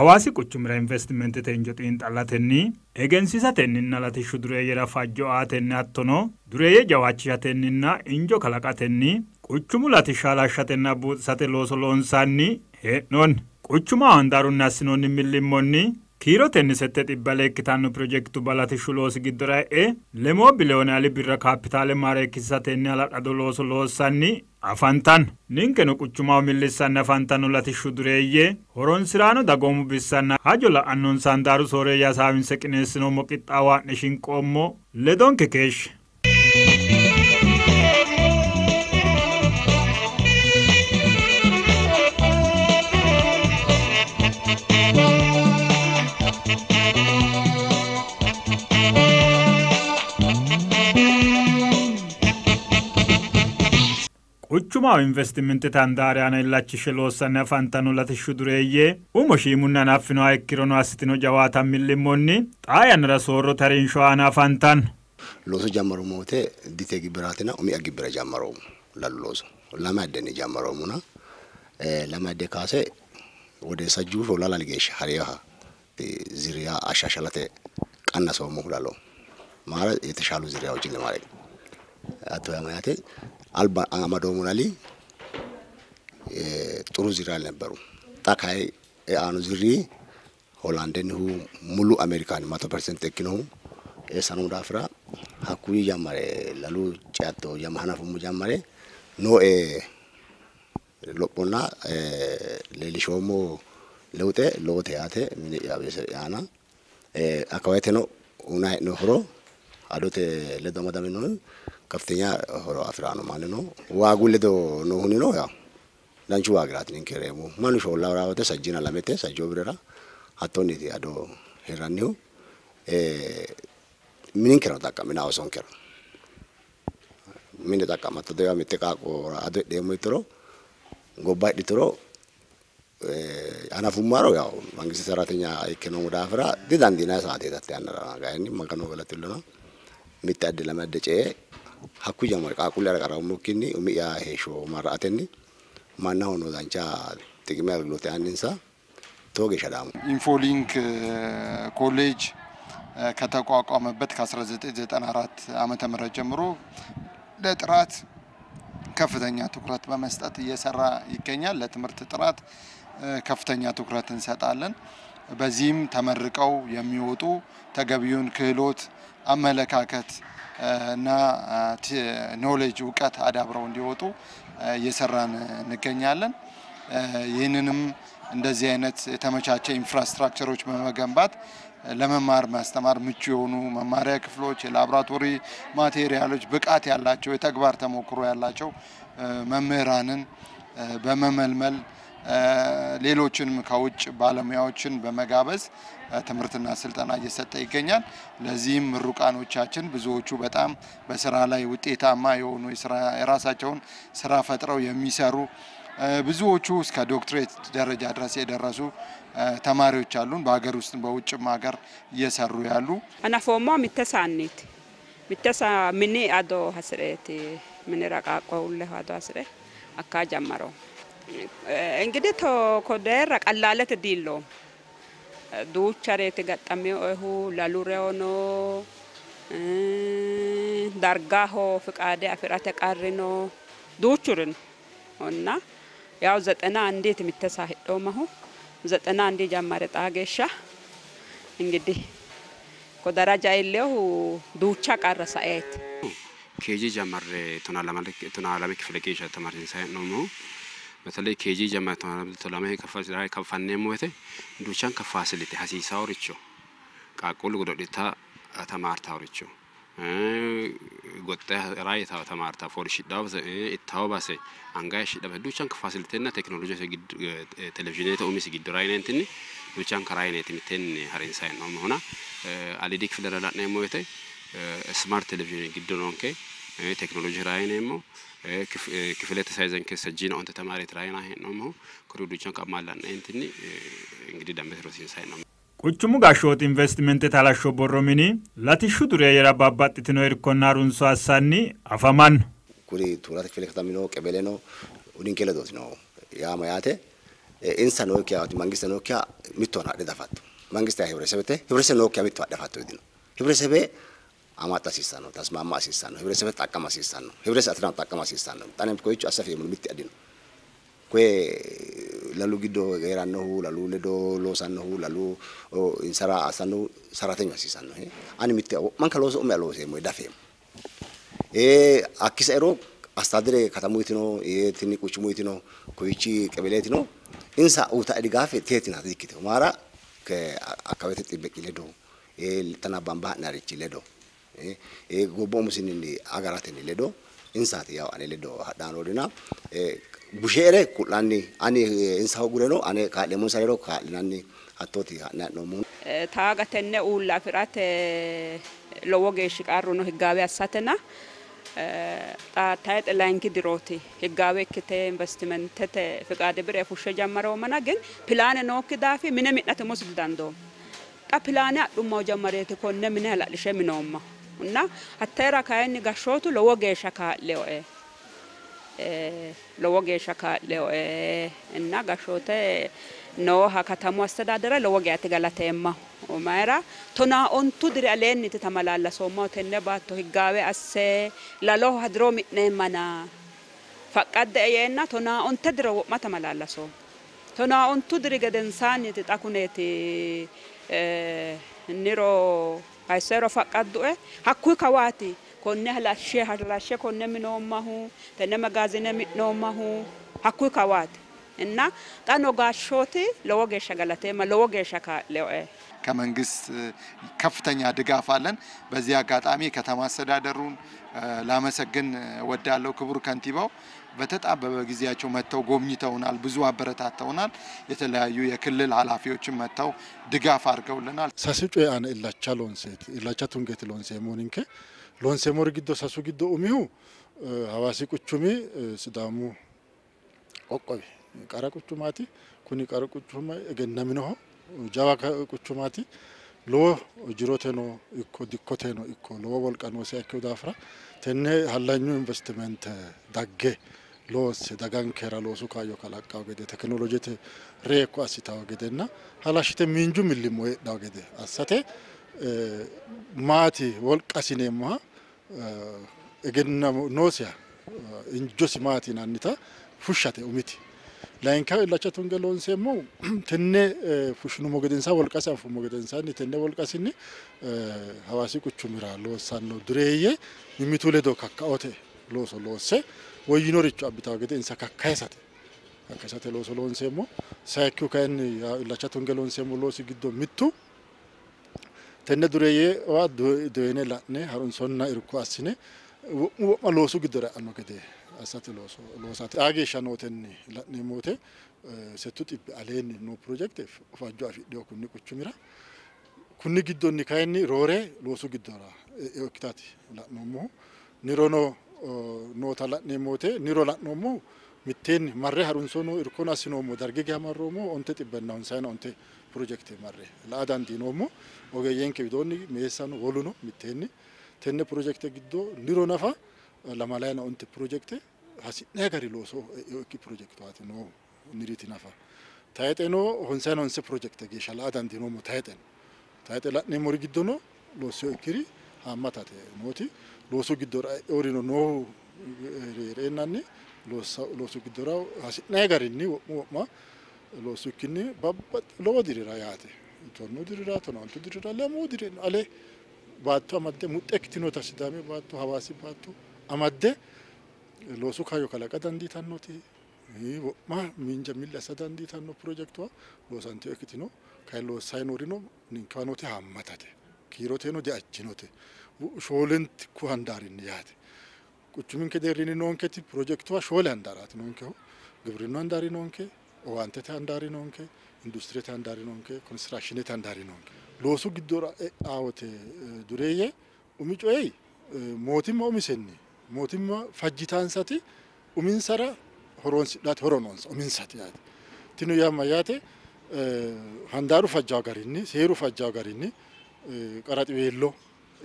Hawaasi quchumra investimentete injotiin xalatenni egensiisatenninna latishshu dureeyyera fajjo'aatenni hattono dureeyye jawaachishatenninna injo kalaqatenni quchumu latishsha lashatenna buuxisate looso loonsanni hee'noonni. Quchuma handaarunni assinoonni millimmonni kiirotenni 700 ikkitanno projektu balatishshu loosi giddora e'e lemoo biliyoonali birra kaapitaale maareekkisatenni halaqado looso loossanni afantanno. Ninkeno quchumaho millissanni afantanno latishshu dureeyye horonsiraano dagoomu bissanna hajo la'annonsa handaaru sooreeyya saawinse qineessinoommo qixxaawaa'ne shinqoommo ledonke keeshshe. Quchuma investimentete handaariyaana illachishe loossanni afantano latishshu dureeyye shiimunna naffino ikkirano assitino jawaatan millimmonni xaa yannara soorro tarinsho aana afantanno. Looso jammaru moote dite gibbiraatina umi agibbira jammaroomu lallooso lama addeni jammaroomuna lama adde kaase wode sajjuu shoolala ligeeshsha hariyaha ziriyaa ashashalate qannasoomu lalo maara የተሻሉ ዝርያዎችን ለማድረግ አቶ ያማያቴ አልባ አማዶሙናሊ ጥሩ ዝርያ ነበሩ ታካይ አኑ ዝሪ ሆላንድን ሙሉ አሜሪካን 100% ተኪነው የሰኑ ዳፍራ ሀኩይ ጀመረ ለሉ ጫቶ የማናፉሙ ጀመረ ኖ ሎፖና ለሊሾሞ ለውጤ ሎቴ ያቴ ምን ያና አካባይቴ ነው ኡናይ ነው ሆሮ አዶቴ ለደማዳም ነው ከፍተኛ ሆሮ አፍራኑ ማለት ነው ዋጉ ለዶ ነው ሁኒ ነው ያው ላንቹ ዋግራት ንከረሙ ማኑ ሾላ ወራወተ ሰጂና ለመቴ ሰጆ ብረራ አቶኒቲ አዶ ሄራኒው ምን ከራ ታቀምና አውሶን ከራ ምን ታቀማቶ ደያ መተቃቆ አዶ ደሞ ይጥሮ ጎባይ ዲጥሮ አናፉማሮ ያው መንግስት ሰራተኛ አይከነው ዳፍራ ዲዳንዲና ሰዓት የታተያነራ ጋይኒ ማከኖ ገለጥልና ሚጣድ ለማደጨ ሀኩ ጀመር ቃቁል ያቀራው ሞኪኒ ኡሚያ ሄሾ ማራአተኒ ማና ሆኖ ዛንቻ ጥቅም ያገልግሎት ያንንሳ ቶጌ ሸዳሙ ኢንፎሊንክ ኮሌጅ ከተቋቋመበት ከ1994 ዓመተ ምህረት ጀምሮ ለጥራት ከፍተኛ ትኩረት በመስጠት እየሰራ ይገኛል። ለትምህርት ጥራት ከፍተኛ ትኩረት እንሰጣለን። በዚህም ተመርቀው የሚወጡ ተገቢውን ክህሎት አመለካከት እና ኖሌጅ ዕውቀት አዳብረው እንዲወጡ እየሰራን እንገኛለን። ይህንንም እንደዚህ አይነት የተመቻቸ ኢንፍራስትራክቸሮች በመገንባት ለመማር ማስተማር ምቹ የሆኑ መማሪያ ክፍሎች የላብራቶሪ ማቴሪያሎች ብቃት ያላቸው የተግባር ተሞክሮ ያላቸው መምህራንን በመመልመል ሌሎችንም ከውጭ ባለሙያዎችን በመጋበዝ ትምህርትና ስልጠና እየሰጠ ይገኛል። ለዚህም ምሩቃኖቻችን ብዙዎቹ በጣም በስራ ላይ ውጤታማ የሆኑ የራሳቸውን ስራ ፈጥረው የሚሰሩ ብዙዎቹ እስከ ዶክትሬት ደረጃ ድረስ የደረሱ ተማሪዎች አሉን። በአገር ውስጥ በውጭም ሀገር እየሰሩ ያሉ አናፎማ ሚተሳኒት ሚተሳ ምን አዶ ሀስሬት ምን ረቃቆውለ አዶ ሀስሬ አካጀመሮ እንግዲህ ኮደር ቀላለት ዲሎ ዱቻሬት ገጠሚው እሁ ላሉሬውኖ ዳርጋሆ ፍቃደ አፍራተ ቃርኖ ዱቹርን እና ያው 90 እንዴት የሚተሳህደው ማሁ 90 እንዴ ጀማረ ጣገሻ እንግዲህ ኮደራጃ ይለው ዱቻ ቀረሳይት ኬጂ ጀማረ ቶናላማ ክፍለቄሻ ተማሪን ሳይ ነው በተለይ ኬጂ ጀማረ ቶናላማ ከፋኔ ሞቴ ዱቻን ከፋሲሊቲ ሀሲሳውርቾ ቃቁል ጎዶዲታ ተማርታውርቾ ጎጣ ራይታ ተማርታ ፎርሽ ዳው ኢታውባሰ አንጋሽ ዱቻን ከፋሲሊቲና ቴክኖሎጂ ቴሌቪዥን ተኡሚስ ጊድራይነንቲኒ ዱቻን ከራይነት ሚተን ሀሪንሳይ ነው ሆና አሊዲክ ፍለራላ ነው ሞቴ ስማርት ቴሌቪዥን ጊድሮንከ ቴክኖሎጂ ራይነሞ ክፍለተ ሳይዘን ከሰጂና አንተ ተማሪ ትራይና ነው ኩሩዱቻን ከማላና እንቲኒ እንግዲህ ደምበትሮሲን ሳይ ነው ቁቹሙ ጋሾት ኢንቨስትመንት ታላሾ ቦሮሚኒ ላቲሹ ዱሬ የራባባጥትኖ ይርኮናሩን ሷሳኒ አፋማን ኩሪ ቱራት ክፍለ ከተማው ቀበሌ ነው ኡዲንከለዶት ነው ያ ማያቴ insa nookiya mangiste nookiya mittoona adda fatto mangiste hibresebete hibresebe nookiya mitto adda fatto idino hibresebe amata sisano tasmama sisano hibresebe takama sisano hibresebe atran takama sisano tanem koichu asafi mun mitti adino kwe lalu giddo geranno lalu ledo losanno lalu insara asano saratenya sisano ani mitti manka loso me lose mo dafem akkisa ero astadire katamuitino tini kuchumuitino koichi kebeletino insa uta edigafe tetina dikite mara ke akawete tibeki ledo tana bamba narichi ledo gobo musinini agarate ni ledo insa ti yaw ane ledo hadano dina bushere kulani ani insa gureno ane ka lemun sarero ka linani attoti na no mun taaga tenne ulla firate lowo geeshi qarruno higgawe assatena taayet laanki dirooti higgawe kite investimentete fiqaade bire fushshe jammaro mana gen pilaane nookki daafi mine mi'nate musul dando ta pilaane adhumma jammareeti konne mine halalishe minomma unna hattera kayinni gashootu lowo geesha kaa'leo lowo geesha kaa'leo inna gashoote no hakatamu astadadara lowo geati galateemma umayra tona ontu dire aleenni tamalalla sommo tenne baatto higgawe asse lalo hadro mi'neemmana faqadde yeenna tona onte dire wo'mata malalla so tona ontu dire gedensaani takuneeti niro haysero faqaddu hakku kawaati konne halashe konne minommahu tenne magazine mi'nommahu hakku kawaati እና ጣኖ ጋሾቲ ለወገሻ ገላቴማ ለወገሻ ካለው ከመንግስት ከፍተኛ ድጋፍ አለን በዚህ አጋጣሚ ከተማ አስተዳደሩን ላመሰግን ወዳለው ክቡር ከንቲባው በተጣበበ ጊዜያቸው መተው ጎብኝተውናል ብዙ አበረታተውናል የተለያዩ የክልል ኃላፊዎችን መተው ድጋፍ አድርገውልናል ሳስጩ ያን ኢላቻ ሎንሴት ኢላቻ ቱንጌት ሎንሴ ሞኒንከ ሎንሴ ሞር ግዶ ሳሱ ግዶ ኡሚሁ ሐዋሲ ቁቹሚ ሲዳሙ ቆቆቢ qara quchumati kuni qara quchuma egennamino jawa quchumati lo jiroteno ikko dikkoteno ikko lo wolqano se akko dafra tenne hallanyu investment dagge loose dagankera loosu kayo kalaqaw gede teknolojete reeko asitaw gedenna halashite minju millimo heddaw gede assate maati wolqasineemma egennamo nosia injosi maati nannita fushate umiti lainka ilacha tungelon semo tenne fushnu mogedensa wolqasa afu mogedensa ni tenne wolqasini hawasi kuchumira losanno dureye mimitule do kakkaote loso losse woyinoricho abitaw gede insa kakkaysate loso lon semo sayku kan ilacha tungelon semo losi giddo mittu tenne dureye wa doene la'ne harun sonna irko asine wo losu giddora anno gede asate losate age shanotenni la'ne mote setu tibbi aleni no project fajjo afiddo kunni kuchumira kunni giddonni kayni roore losu giddora ekkitati la'nomo nirono nota la'ne mote niro la'nomo mittenni marre harunsono irkona sinomo darge gamarromo onte tibbenna onsayna onte project marre la'adan dinomo ogeyenke bidonni meesano woluno mittenni tenne project giddo niro nafa lamalana onte project hasi negari loso ki project wati no niriti nafa tayeteno honsano onse project ge shaladan dino mo tayete la ne mori giddono loso ikiri hamatate noti loso giddora orino no renanni loso giddora hasi negari ni ma loso kinni babbat lowo dirira yaate tonno dirira tonno dirira le mo dirira ale baatto amadde muxektino tasidame baatto hawasi baatto amadde losu kayo kalaqa danditannoti ma minja milla sadanditanno projectwa losanti ekitino kay lo saynorino ninkanote hammatate kiroteno di ajjinote sholent ku handarin yaate kuchumin ke derini nonketi projectwa shole handarat nonke gibrino handari nonke owantete handari nonke industriyete handari nonke constructionete handari nonke losu giddora awote dureye umicoy mootimma umisenni mootimma fajjitansati uminsara horonsidhat horonons uminsati yaate tinu yamayate handaru fajjaw garinni seeru fajjaw garinni qarati wello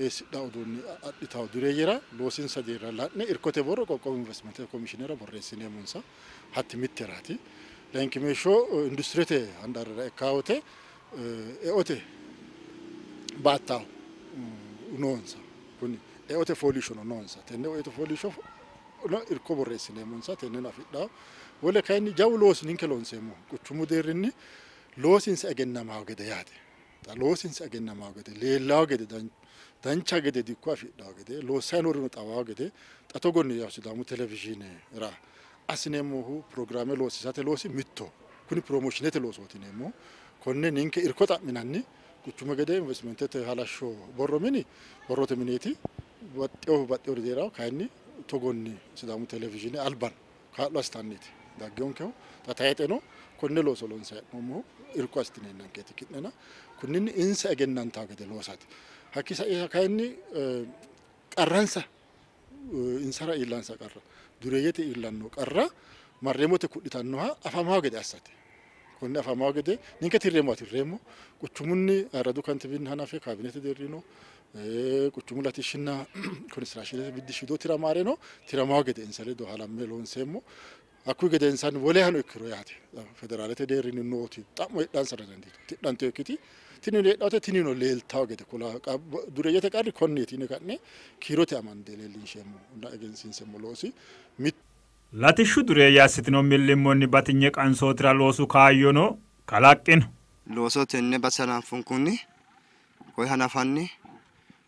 esidda udunni aditaw dureyera losin sadira la'ne irkote borro qoqqow investment commissioner borresine munsa hatti mitterati Leenkimeeshoo industireete handaarra kaawwate e'ote baattaa'u noonsa kun e'ote fooliishono noonsa tenne e'ote fooliishoo irko borreessineemmonsa tenne afidhaa wole kayinni jawu loosi ninke loonseemmo quchumu deerrinni loosinsa egennamaa gede yaate xa loosinsa egennamaa gede leellaa gede dancha gede dikko afidhaa gede loossayi noorino xawaa gede xa togonni yaw Sidaamu Televizhiine ra asineemmohu programme loosisate loosi mitto kuni promotionete loosootineemmo konne ninke irko xa'minanni quchuma gede investimentete halashsho borrote mineeti baxxeewu deeraw kayinni togonni Sidaamu Televizhiine alban kaa'lo astanniiti daggeonkehu xa tayeexeno konne looso loonseemmo irko astineenankeeti ki'nena kunninni insa egennantaa gede loosati hakki sa'i kayinni qarransa insara iillansa qarra dureeyyete iillanno qarra marreemote kudhitannoha afamaa gede assate konne afamaa gede ninke tirreemmo quchumunni aradu kantibiin hanafe kaabinete deerrino quchumu latishshinna konistiraashinete biddishidoo tiramaa gede insa ledo halamme loonseemmo akkuyi gedensaanni wole hano ikkiro yaate federaalete deerrini nooti xa'mo hidhansara dandiito tidhanteyo ikkiti tini leedhaate tinino leeltawo gede kula dureeyyete qarri konneeti yine ka'ne kiirote amande leellinsheemmo egensiinseemmo loosi latishshu dureeyya assitino millimmoonni batinye qansootira loosu kaayyono kalaqqino looso tenne basanaan funkunni koye hanafanni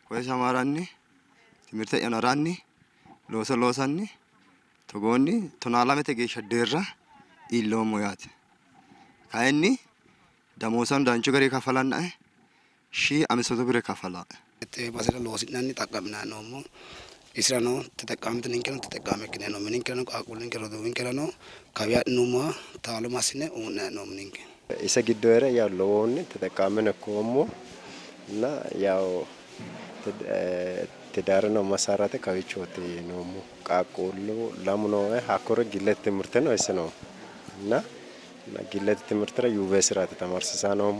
koye samaaranni timirte yanaranni looso loosanni togoonni tonaalamete geeshsha deerra iilloommo yaate kayinni damoosan danchu garii kafalannae 1500 ብር ከፈላል በስለ ለወስናኒ ተጠቃምና ነውሞ ኢስራኖ ተጠቃምት ንንከን ተጠቃመ ከነ ነው ምንንከን አቁልን ከረዶ ምንከን ነው ካቢያ ኑማ ታሉ ማስነ ኡና ነው ምንንከን ኢሰ ግዶረ ያለውን ተጠቃመነ ኮሞ እና ያው ትዳር ነው መሰረተ ከዊቾት ነው ቃቆሎ ለምኖ ሀኮረ ግለት ትምርት ነው እስ ነው እና ግለት ትምርት ላይ ዩኒቨርሲቲ ተማርሰሳ ነው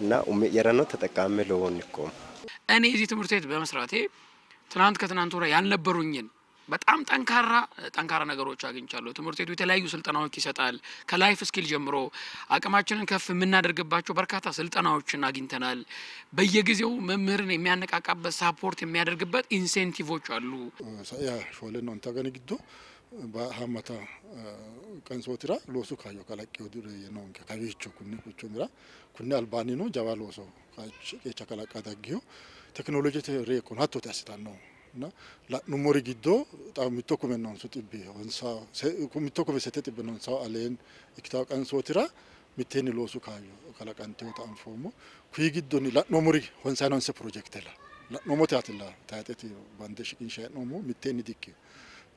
እና የራኖ ተጠቃመ ለሆንኮ እኔ እዚህ ትምርት ቤት በመስራቴ ትናንት ከትናንት ወራ ያልነበሩኝን በጣም ጠንካራ ነገሮች አግኝቻለሁ ትምርት ቤቱ የተለያዩ ስልጠናዎች ይሰጣል ከላይፍ ስኪል ጀምሮ አቅማችንን ከፍ የምናደርግባቸው በርካታ ስልጠናዎችን አግኝተናል በየጊዜው መምህርን የሚያነቃቃበት ሳፖርት የሚያደርግበት ኢንሴንቲቮች አሉ ያ ሾለ ነው እንታገነግዶ በሐመታ ቀንሶትራ ሎሱ ካዮ ካላቂው ድር ነው ከካቢቹ ኩኒ ኩኒ አልባኒ ነው ጃባ ሎሶ ካቸ ካላቃ ዳጊዮ ቴክኖሎጂ ተሬኮን ሀቶ ታስታን ነው እና ኑሞሪ ጊዶ ጣም ሚቶኩመ ነው ሱጥቢ ወንሳ ሚቶኩመ ሰተጥብ ነው ሳው አለን ኢክታው ቀንሶትራ ሚቴኒ ሎሱ ካዮ ካላቃንቴው ታንፎሞ ኩይ ጊዶኒ ኑሞሪ ወንሳ ነው ሰ ፕሮጀክት ላ ኑሞቲ አትላ ታያጤቲ ባንደሽ ኢንሻ ነው ሚቴኒ ዲክ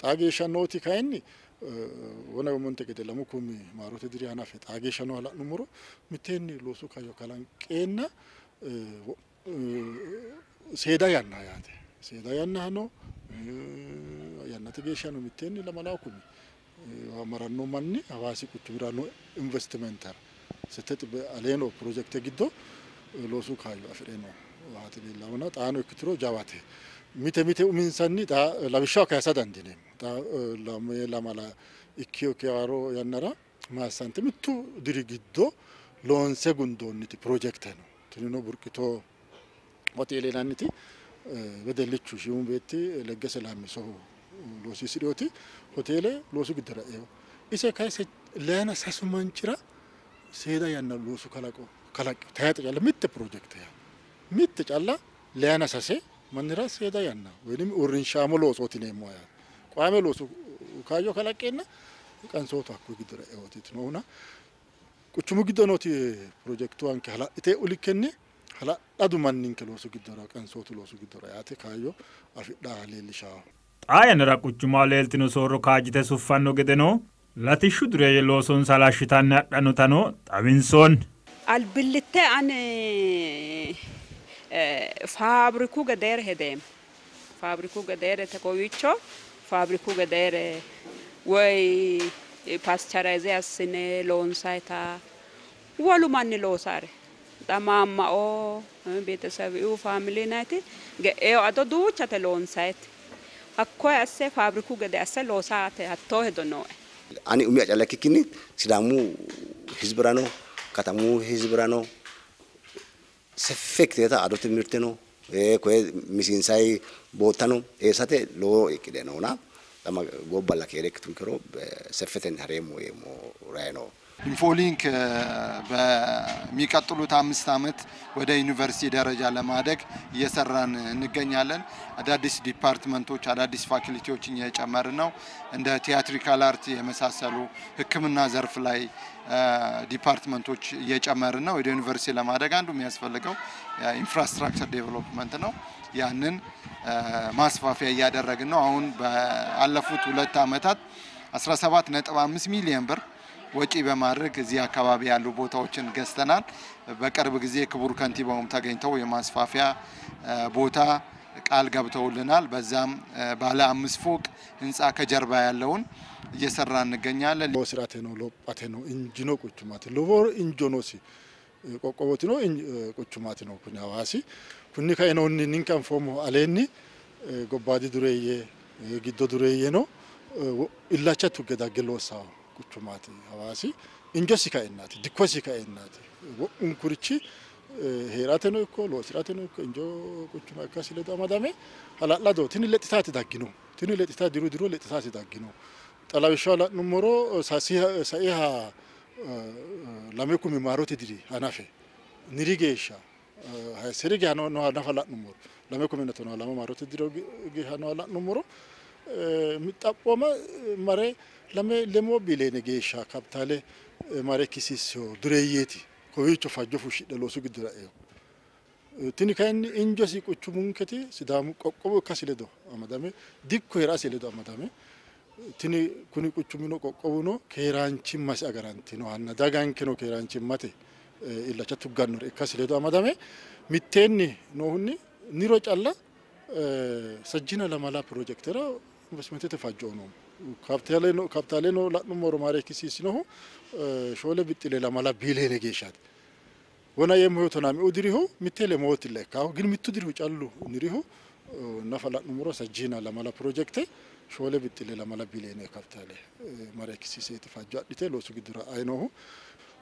ጣጌሻ ኖቲ ካይኒ ወና ወንተ ገደለሙ ኩሚ ማሮተ ድሪ አናፈ ጣጌሻ ነው አላ ኑሞሮ ሚቴኒ ሎሱ ካዮ ካላንቄና ሴዳ ያና ያቴ ሴዳ ያና ነው ያና ተጌሻ ነው ሚቴኒ ለማላኩሚ አማራኖ ማኒ አዋሲ ቁጭ ብራኖ ኢንቨስትመንተር ስተት በአሌኖ ፕሮጀክት ግዶ ሎሱ ካዮ አፍሬ ነው ዋት ቢላውና ጣኑ ክትሮ ጃዋቴ ሚቴ ኡሚንሳኒ ታ ለብሻው ካያሳዳንዲኔ ታ ለማላ ኢኪዮ ኪያሮ ያነራ ማሳንት ምቱ ድሪግዶ ሎንሴ ጉንዶኒቲ ፕሮጀክት ነው ትኒኖ ቡርቂቶ ሆቴል ላንቲ በደልቹ ሺውን ቤቲ ለገሰ ላሚሶ ሎሲ ሲሪዮቲ ሆቴል ሎሱ ግደራኤው ኢሴ ካይሰ ለና ሳሱማንችራ ሴዳ ያና ሎሱ ካላቆ ታያጥ ያለ ምት ፕሮጀክት ያ ምት ጫላ ለና ሳሴ መንራ ሴዳ ያና ወይንም ኡርንሻሞ ሎሶቲ ነሞ ያ ቋሜ ሎሱ ካዮ ካላቄና ቀንሶታ ኩ ግደራኤውቲ ነውና ቁቹሙ ግደኖቲ ፕሮጀክቱ አንከ hala ite ulikenne hala adu mannin kelosu gidora qansotu losu gidora yaate kayo afidha leelisha xaayanira quchuma leeltino sooro kaajite suffanno gedeno latishshu dureye looson salashitanne adhanutano xawinsoon albillitte an fabriku gader hedem fabriku gader te kowicho fabriku gader ወይ ፓስቸራይዝ ያስነ ሎንሳይታ ወሉ ማን ሎሳረ ዳማማኦ ቤተሰብኡ ፋሚሊ ናይቲ ገኤው አቶ ዱቻ ተ ሎንሳይት አኮ ያሰ ፋብሪኩ ገደ ያሰ ሎሳተ አቶ ሄዶ ነው ani ummi acalakkikinni sidaamu hizbirano katamu hizbirano seffekteta ado timirte no koe misinsai botano esate lo ikidenoona lama gobbala kerektum kero seffeten haremo emo rayno ኢንፎሊንክ በሚቀጥሉት 5 ዓመት ወደ ዩኒቨርሲቲ ደረጃ ለማደግ እየሰራን እንገኛለን። አዳዲስ ዲፓርትመንቶች አዳዲስ ፋኩልቲዎችን እየጨመርን ነው። እንደ ቲያትሪካል አርት የመሳሰሉ ሕክምና ዘርፍ ላይ ዲፓርትመንቶች እየጨመርን ነው። ወደ ዩኒቨርሲቲ ለማደግ አንዱ የሚያስፈልገው ኢንፍራስትራክቸር ዴቨሎፕመንት ነው። ያንን ማስፋፊያ እያደረግን ነው። አሁን በአለፉት 2 ዓመታት 17.5 ሚሊዮን ብር ወጪ በማድረግ እዚህ አካባቢ ያሉ ቦታዎችን ገዝተናል። በቅርብ ጊዜ ክቡር ከንቲባውም ተገኝተው የማስፋፊያ ቦታ ቃል ገብተውልናል። በዛም ባለ 5 ፎቅ ህንጻ ከጀርባ ያለውን እየሰራን እንገኛለን። ለስራቴ ነው ለጳቴ ነው ኢንጂኖ ቁጭማት ለቦር ኢንጆኖሲ ቆቆቦት ነው ቁጭማት ነው ኩኒ ሐዋሲ ኩኒ ካይነው ንንካን ፎሞ አለኒ ጎባዲ ዱሬዬ ጊዶ ዱሬዬ ነው ኢላቻቱ ገዳገሎሳ ቁጭማት ሐዋሲ እንጆሲ ካይናት ዲኮሲ ካይናት እንኩርቺ ሄራተ ነው እኮ ለስራቴ ነው እኮ እንጆ ቁጭማ ካሲለ ዳማዳሜ አላላዶ ትን ለጥታት ዳጊኖ ትን ለጥታት ድሮ ለጥታት ዳጊኖ ጠላዊሻው ለኑሞሮ ሳሲሃ ለመኩ ሚማሮት ዲዲ አናፈ ንሪጌሻ ሃይሰሪጋ ነው ናፈላ ኑሞሮ ለመኩ ምነቶ ነው ለማማሮት ዲዲ ጌሃ ነው አላ ኑሞሮ ሚጣቆማ ማሬ ለሞቢሌ ነጌሻ ካፒታሌ ማሬ ኪሲሶ ዱሬየቲ ኮዊቾ ፋጆ ፉሽ ደሎሱ ግድራኤ ትኒካን እንጆሲ ቁቹ ሙንከቲ ሲዳሙ ቆቆቦ ካሲለዶ አማዳሜ ዲኮ የራስ የለዶ አማዳሜ ትኒ ኩኒ ቁቹ ሚኖ ቆቆቦ ነው ከራንቺ ማስ አገራንቲ ነው አና ዳጋንኪ ነው ከራንቺ ማቴ ኢላቻቱ ጋኖር ካሲለዶ አማዳሜ ሚቴኒ ነውኒ ኒሮ ጫላ ሰጂና ለማላ ፕሮጀክተራ ኢንቨስትመንት ተፋጆ ነው ካፒታሌ ነው ላኑሞሮ ማሬ ኪሲስ ነው ሾለ ቢጥሌ ለማላ ቢሌኔ ጌሻት ወና የሞቶናሚ ኡድሪሁ ሚቴሌ ሞት ለካው ግን ሚቱድሪሁ ጫሉ ንሪሁ ነፈላ ኑሞሮ ሰጂና ለማላ ፕሮጀክት ሾለ ቢጥሌ ለማላ ቢሌኔ ካፒታሌ ማሬ ኪሲስ ተፋጆ አዲቴ ሎሱ ግድራ አይኖሁ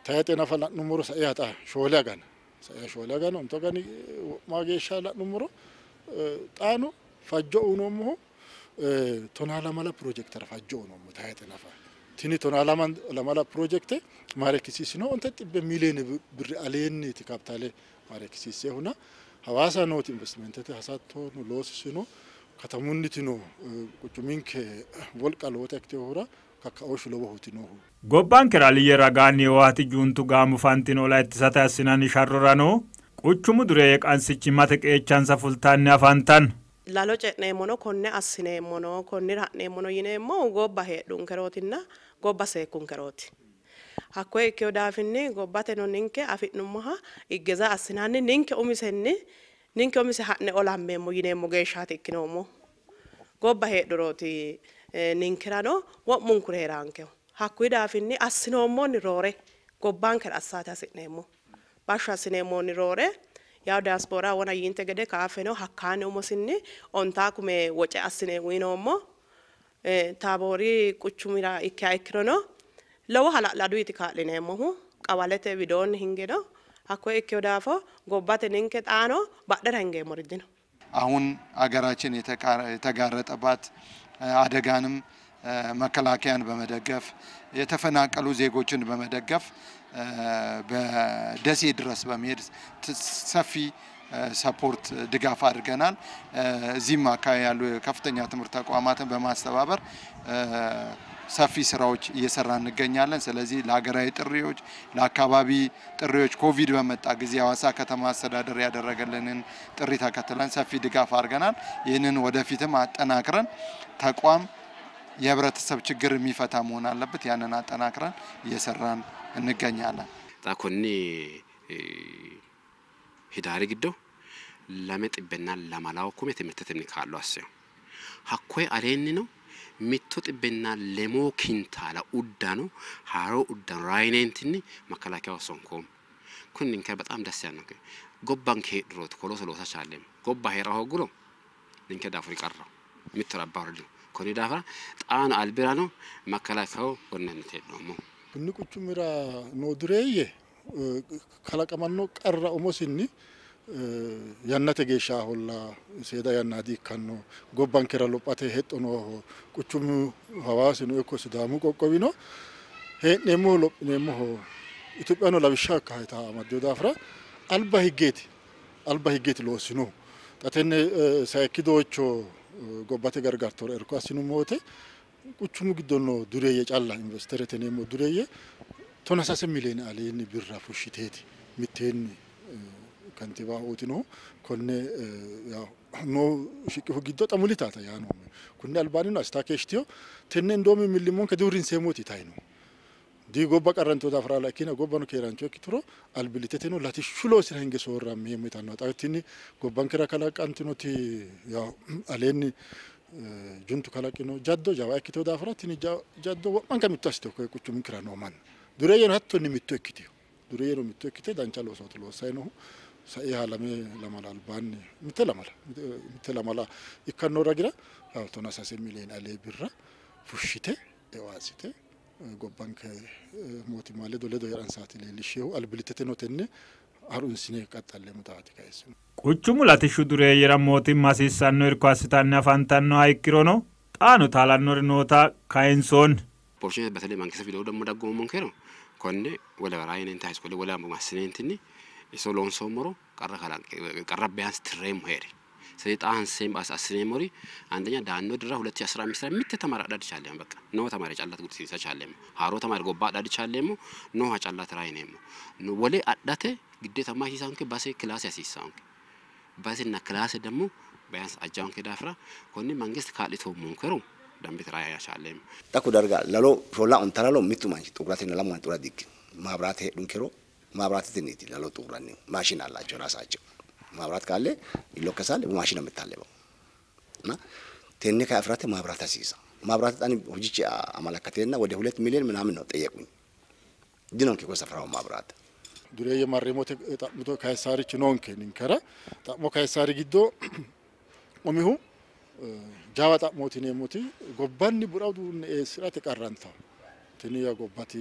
ታያቴ ነፈላ ኑሞሮ ሳያታ ሾለ ጋና እንተጋኒ ማጌሻ ላኑሞሮ ጣኑ ፋጆ ኡኖሞ ቶናላ ማላ ፕሮጀክት ተፋጆ ነው ታያቴ ነፋ ቲኒ ቶናላ ማላ ፕሮጀክት ማሬክሲስ ነው እንተ በሚሊዮን ብር አሌን ተካፕታሌ ማሬክሲስ ይሁና ሐዋሳ ነው ኢንቨስትመንት ተሐሳቶ ነው ሎስ ነው ከተሙኒቲ ነው ቁጭሚንክ ወልቃል ወተክቴ ሆራ ካካኦሽ ለቦሁቲ ነው ጎባን ከራል የራጋኒ ዋቲ ጁንቱ ጋሙ ፋንቲኖ ላይ ተሳታ ሲናኒ ሻሮራ ነው ቁቹሙ ዱሬ የቃንስቺ ማተቀቻን ሰፉልታን ያፋንታን ላሎ ጨኔሞኖ ኮኔ አስኔሞኖ ኮኔ ራኔሞኖ ይኔሞ ጎባ ሄዱን ከሮቲና ጎባ ሰኩን ከሮቲ አኮይ ከዮዳፍኒ ጎባቴ ነው ንንከ አፊኑማሃ ይገዛ አስናኒ ንንከ ኡሚሰ ሀኔ ኦላሜሞ ይኔሞ ገሻት እክኖሞ ጎባ ሄዱሮቲ ንንከራኖ ወሙን ኩሬራንከው አኮይ ዳፍኒ አስኖሞን ሮሬ ጎባን ከራሳታ አስኔሞ ባሻ አስኔሞን ሮሬ ያው ዲያስፖራ ወና ይንተ ገደ ካፈነው ሀካኔው ሞስኒ ኦንታኩሜ ወጨ አስኔ ወይኖሞ ታቦሪ ቁቹሚራ ኢካይክሮኖ ለው ሀላላዱ ይትካልኔሞ ቀባለተ ቪዲዮን ሂንገዶ አኮ ኢኪዮዳፎ ጎባተ ንንከ ጣኖ ባደረ ሂንገ ሞርዲኖ አሁን አገራችን የተጋረጠባት አደጋንም መከላከያን በመደገፍ የተፈናቀሉ ዜጎችን በመደገፍ በደሴ ድረስ በመሄድ ሰፊ ሰፖርት ድጋፍ አድርገናል። እዚህም አካባቢ ያሉ ከፍተኛ ትምህርት ተቋማትን በማስተባበር ሰፊ ስራዎች እየሰራን እንገኛለን። ስለዚህ ለሀገራዊ ጥሪዎች ለአካባቢ ጥሪዎች ኮቪድ በመጣ ጊዜ ሐዋሳ ከተማ አስተዳደር ያደረገልንን ጥሪ ተከትለን ሰፊ ድጋፍ አድርገናል። ይህንን ወደፊትም አጠናክረን ተቋም የህብረተሰብ ችግር የሚፈታ መሆን አለበት። ያንን አጠናክረን እየሰራን እንገኛለን። ታኮኒ ሂዳሪ ግዶ ለመጥበና ለማላው ኮሚቴ ምርተተን ካሉ አሰው ሀኮይ አሬኒ ነው ሚቶ ጥበና ለሞ ኪንታላ ኡዳኑ ሃሮ ኡዳን ራይኔንቲኒ መከላከያው ሶንኮም ኩኒን ከበጣም ደስ ያነው ጎባን ከድሮት ኮሎሶ ሎሳ ቻለም ጎባ ሄራው ጉሎ ንከ ዳፍሪ ቀራው ሚትራባርዱ koni dafa xaanu albirano makalakaw wonnante domo kunni quchumira no dureye kalaqamanno qarra umosinni yannate geeshsha holla seeda yannadi kanno gobbankera lophate hexxono quchumu hawaasino ekko sidaamu qoqqowino hee'neemmoho lophineemmoho Itoophiyano lawishsha akkayta amaddeyo daafira alba higgeeti loossinohu xa tenne sayikkidoocho gobbate gargartore erko assinummote quchumu giddono dureeyye calla investerete neemmo dureeyye tona 6 miiliyoone aleenni birra fushshiteeti mitteenni kantiba hootino konne no shiqifu giddo xamulitaata yaano kunne albaanino asta keeshtiyo tenne ndoomi millimmonke duurinseemmooti tayino di gobba qarranto da frala kina gobbano keerancho kituro albillittete no lati shulo sira hinge soorramme yemmitanno xawtini gobbankera kalaqantinoti ya aleenni juntu kalaqino jaddo jawa ikkito da fra tini jaddo wo'manka mitto assite ko quchumin kirano man dureyeno hattonni mitto ikkitiyo dureyeno mitto ikkite dancha loosooti loossaynohu sai halame lamala albaanni mitte lamala ikkanno ragira tona 6 miiliyoone alee birra fushshite ewaasite gobbanke mootimmaa ledo yaransaati leellisheehu albillittete no tenne harunsine qaxxalle mutaati kayesu quchumu latishshu dureeyyera mootimmaa hasiissanno irko assitanni afantanno haikkirono xaanu taalannori noota kayinsoon porshine batale mankisa fidoo dammo daggoommon kero konne wala waraayineen taayis kolle wala masineentinni iso loonsoommoro qarra biyaans tirreemu heere ሰይጣን ሴም አሳስኔሞሪ አንደኛ ዳኖ ድራ 2015 ሚተ ተማራ ዳድቻለም በቃ ነው ተማሪ ጫላት ጉድ ሲሳቻለም ሃሮ ተማሪ ጎባ ዳድቻለም ነው ጫላት ራይኔም ነው ወሌ አዳተ ግዴታ ማሂሳንከ ባሴ ክላስ ያሲሳንከ ባሴና ክላስ ደግሞ ቢያንስ አጃንከ ዳፍራ ኮኒ መንግስት ካሊቶ ሞንከሩ ዳምቤት ራያ ያቻለም ታኩ ዳርጋ ለሎ ሾላ እንተራሎ ሚቱ ማንቺ ጡራቴና ለማን ጡራ ዲክ ማብራቴ ዱንከሮ ማብራቴ ትኒቲ ለሎ ጡራኒ ማሽን አላቸው ራሳቸው ማብራት ካለ ይሎከሳል በማሽን የምታለበው እና ቴክኒካ አፍራተ ማብራት አሲሳ ማብራት ጣን ሆጂቺ አመለከተና ወደ 2 ሚሊዮን ምናምን ነው ጠየቁኝ ዲኖን ከኮ ሰፍራው ማብራት ዱሬየ ማሬሞተ ጣምቶ ካይሳሪች ኖንከ ንከራ ጣሞ ካይሳሪ ጊዶ ኦሚሁ ጃዋ ጣሞቲ ነሞቲ ጎባኒ ቡራው ስራተ ቀራንታ tini ya gobbati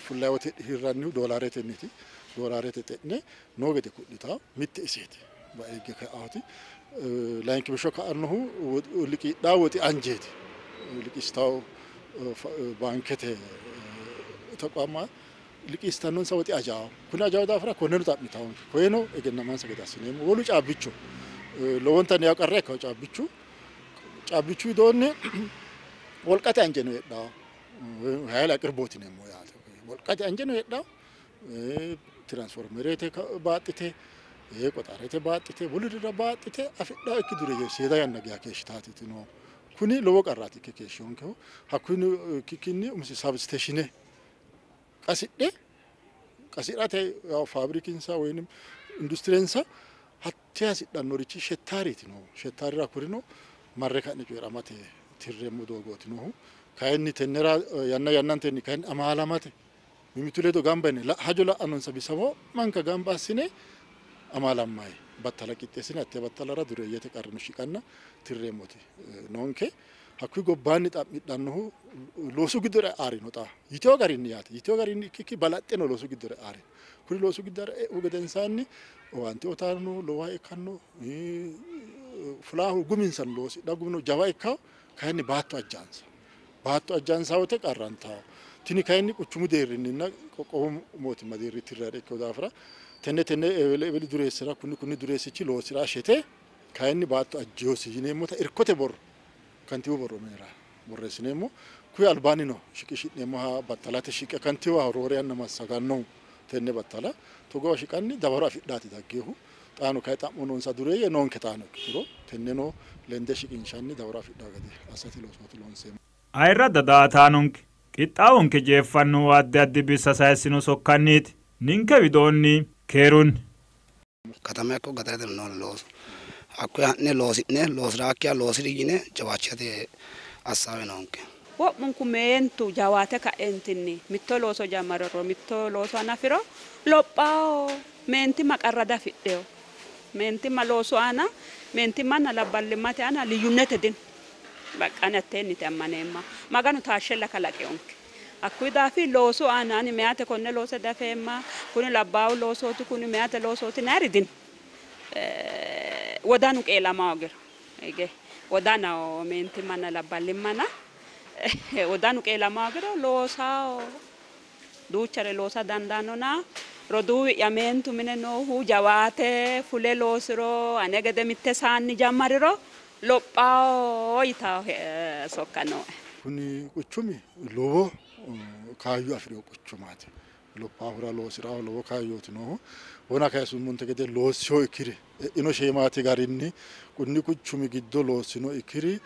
fullayote hirrannihu doolaarete niti doolaarete te'ne noo gede kudhita mitte iseti baege ka'ati laanki bisho ka'annohu liqidhaa woti anjeeti liqistaw bankete taqama liqistannon sa woti ajaaw kuna ajaaw daafra konnenu xa'mitaw koyeno egennamansa gede assinemo wolu caabbichu lowontan ya qarre ka caabbichu doonne wolqate anjeno yedhaa hayla ቅርቦት ነው ሞያት ወልቀት አንጀ ነው የዳው ትራንስፎርመሬቴ ባጥቴ ቆጣሬቴ ባጥቴ ወልድራ ባጥቴ አፍዳ እክዱረ የሴዳ ያነጋ ከሽታቲ ነው ኩኒ ለወ ቀራቲ ከከሽውን ከው ሀኩኒ ኪኪኒ ሙሲ ሳብስቴሽኔ ቀሲራቴ ያው ፋብሪኪንሳ ወይንም ኢንዱስትሪንሳ ሀቲያ ሲዳኖሪቺ ሸታሪት ነው ሸታሪራ ኩሪ ነው ማረካኒ ጆራማቴ ትሬሙ ዶጎት ነው ካይኒ ተነራ ያናንተኒ ካይን አማላማቴ ሚሚቱሌዶ ጋምባኔ ሀጆላ አኖንሳ ቢሰሞ ማንካ ጋምባሲኔ አማላማይ ባታላቂጤሲኔ አቴ ባታላራ ዱረየተ ቀርኑ ሽቃና ትሬሞቲ ኖንኬ አኩ ጎባኒ ጣሚዳነሁ ሎሱ ግድረ አሪ ኖጣ ይቴው ጋሪኒ ያት ይቴው ጋሪኒ ኪኪ ባላጤ ነው ሎሱ ግድረ አሪ ኩሪ ሎሱ ግድረ ወገደንሳኒ ዋንቲ ኦታርኑ ሎዋይ ካኖ ፍላሁ ጉሚንሰን ሎሲ ዳጉምኖ ጃዋይካ ካይኒ ባቶ አጃንሳውተ ቀራንታ ቲኒ ካይኒ ቁቹሙ ዴሪኒና ቆቆሙ ሞት ማዴሪ ትራደ ኮዳፍራ ተነ ኤሌብል ዱሬስራ ኩኒ ዱሬስቺ ሎስራ ሸቴ ካይኒ ባቶ አጂዮስ ይኔሞታ ኢርኮቴ ቦር kantiwa boromera borresnemo ku albani no shikishitnemo ha batalate shike kantiwa hororiyan namasaganno tenne batala togo shikanni dabaro afidati daggehu xaanu kay xamonon sadureye non ketano kituro tenne no lende shikinshanni dabaro afidda gade asati losoti lonsemo ayra dadataanonk qixxaawonke jeeffanno addi addi bissa sayessino sokkannit ninke widonni keerun katama ko gadade non los akku ne losraakya losrigine jawachate asawe nonke wo mun kumentu jawate ka entini mitto loso jamarro mitto loso anafiro loppao menti makarrada fiddeo menti ma loso ana menti manna laballimate ana liyunete din Bakka anatteen itti ammaneemma. Maganu taashella kalaqe onke. Akkui daafi loosu aanani meate konne loosa dafeemma kuni labbaawu loosooti kuni meate loosooti naaridin. Wadaanu qeelamaa ogira. Ege wadaana menti mana labballi mana. Wadaanu qeelamaa ogira loosaa duuchare loosa dandaano na. Roduu yamentu mine noohu jawaate fule loosiro ane gede mitte saanni jammariro lophao ita sokkano. Kuni quchumi lowo kaayyo afiriyo quchumaati. Lophao hura loosiraho lowo kaayyooti noohu. Wona kayisummonte gede loosio ikkiri ino sheemaati garinni kunni quchumi giddo loosino ikkiri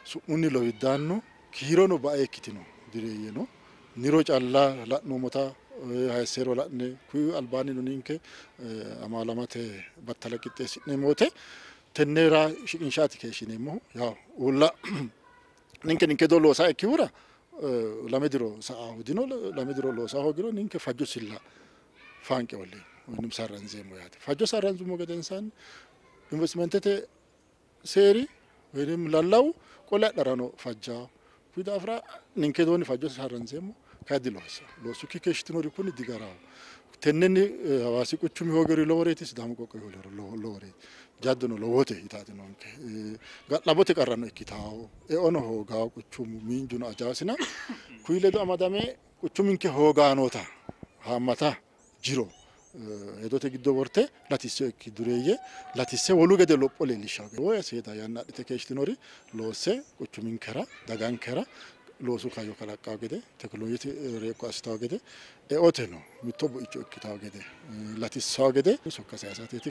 su'munni lowiddaanno kiirono ba'e ikkitino direeyyeno niro calla la'nummota hayseero la'ne kuyi albaani nuninke amaalamate battala qixxeessi'neemmote tennera shiqinshaati keeshshineemmohu yaw ulla ninke do loosaa ikkihura lame diro sa'a hudino lame diro loosaa hoogiro ninke fajjo silla faanqe olli ወይንም ሳራንዘemo ያተ ፈጆ ሳራንዙሞ ገደንሳን ኢንቨስትመንተተ ሴሪ ወይንም ላላው ቆላ ደራኖ ፈጃ ፊዳፍራ ንንከዶኒ ፈጆ ሳራንዘemo ካዲሎስ ሎሱ ኪከሽትኖ ሪኩን ዲጋራው ተነኒ ሐዋሲ ቁቹም ይወገሪ ለወሬት ሲዳሙ ቆቆ ይወለሩ ለወሬ ጃድኖ ለወቴ ይታትኖ ጋላቦቴ ቀራኖ እኪታው ኤኦኖ ሆጋ ቁቹም ሚንጁኖ አጃስና ኩይለዶ አማዳሜ ቁቹምንከ ሆጋኖታ ሃማታ ጅሮ edote giddo worte latisse ekki dureye latisse wolu gede lopho leelishaw woy seeda yanna dite keeshtinori loose quchuminkera dagankera loosu kayo kalaqaw gede teknolojiti reeko astaw gede eoteno mitto buicho ikkitaw gede latissaw gede sokka siyasateti